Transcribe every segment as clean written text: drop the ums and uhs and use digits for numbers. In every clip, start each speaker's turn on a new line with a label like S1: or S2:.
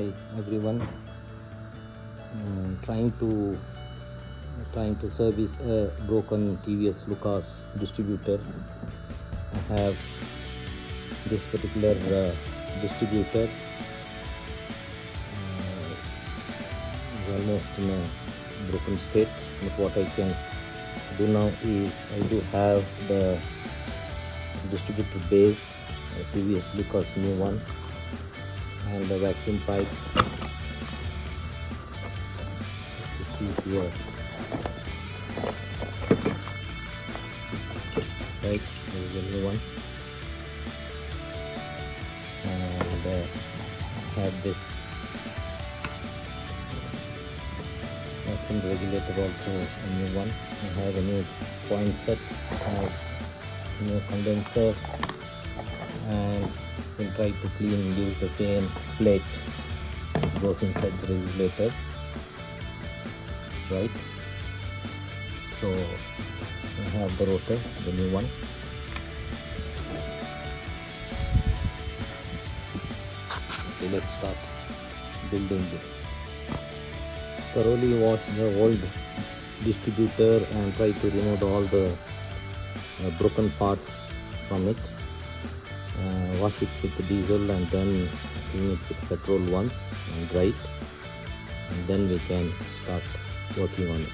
S1: Hi everyone. Trying to service a broken TVS Lucas distributor. I have this particular distributor almost in a broken state. But what I can do now is I do have the distributor base, TVS Lucas new one, and the vacuum pipe. You see here, right? This is the new one, and I have this vacuum regulator, also a new one. I have a new pointset, I have a new condenser, and we'll try to clean, use the same plate that goes inside the regulator, right? So I have the rotor, the new one. Okay, let's start building this. Thoroughly wash the old distributor and try to remove all the broken parts from it. Wash it with the diesel and then clean it with petrol once and dry it, and then we can start working on it.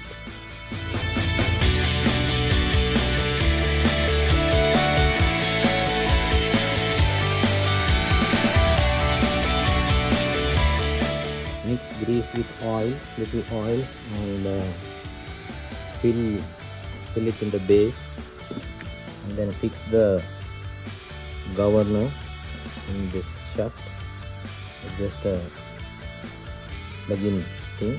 S1: Mix grease with oil, little oil, and fill it in the base, and then fix the governor in this shaft. It's just a plug-in thing,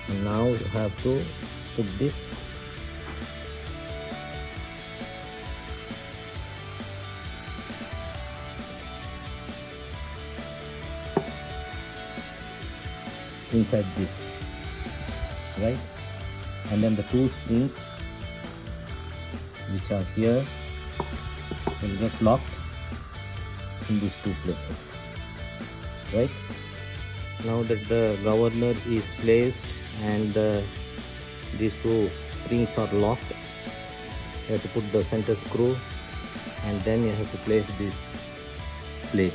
S1: and now you have to put this inside this, right? And then the two springs which are here will get locked in these two places, right? Now that the governor is placed and these two springs are locked, you have to put the center screw, and then you have to place this plate.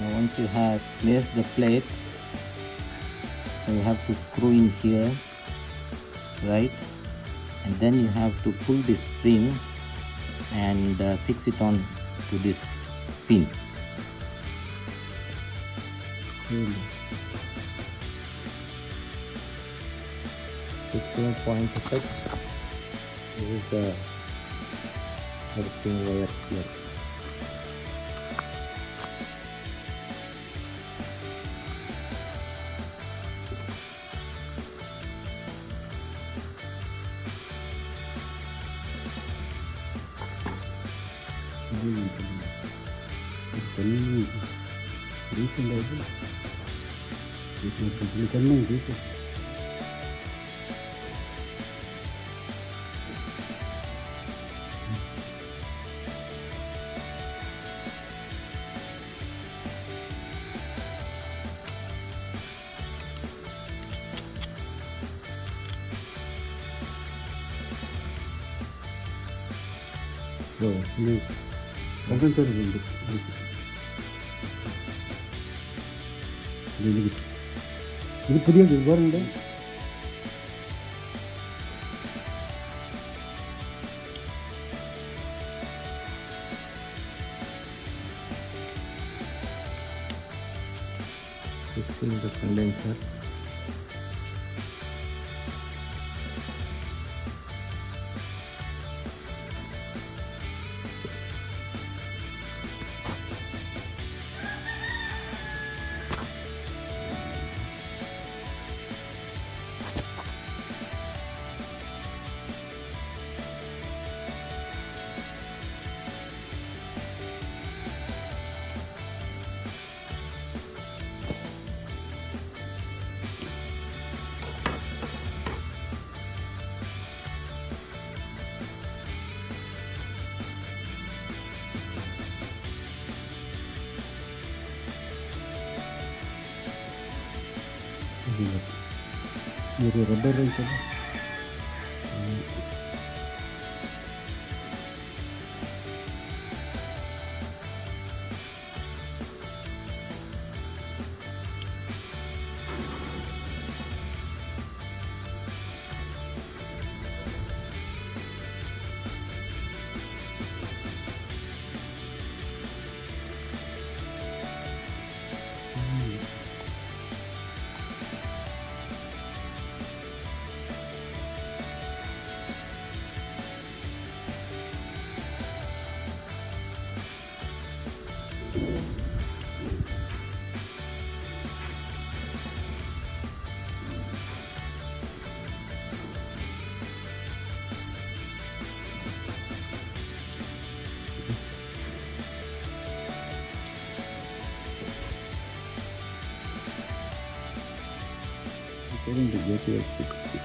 S1: Now once you have placed the plate, so you have to screw in here, right? And then you have to pull this spring and fix it on to this pin. Fixing point set. This is the everything wire here.
S2: ini komputer ini punya di luar ada.
S1: Fixing the condenser.
S2: మీరు rubber rice కదా. చూడండి GPS 60.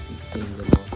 S1: Fixing the lock.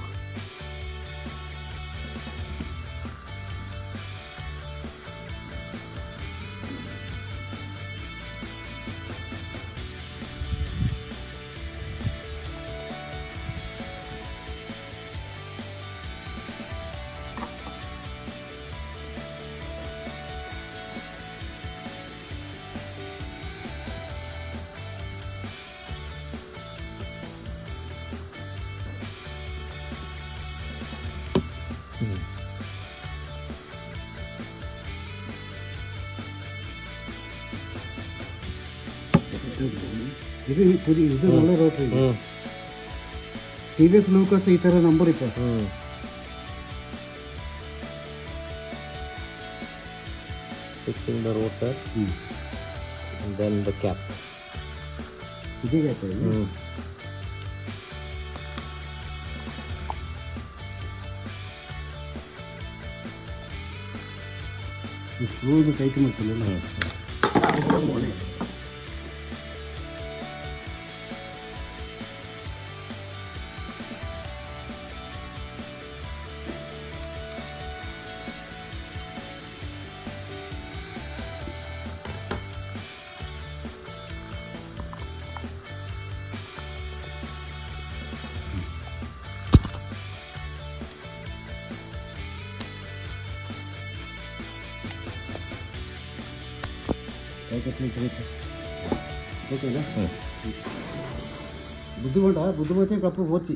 S2: ಇದು നല്ല rotary. TVS Lucas ಈ ಥರ number ಇತ್ತು.
S1: Fixing the rotor and then the cap.
S2: ಇದೀಗ ಆಯ್ತು ಇದು. ಈ ಸ್ಕ್ರೂದು ಟೈಟ್ ಮಾಡ್ತಿಲ್ಲ. ఓకేనా? బుద్ధిమంట బుద్ధిమంటే కప్పు పోచి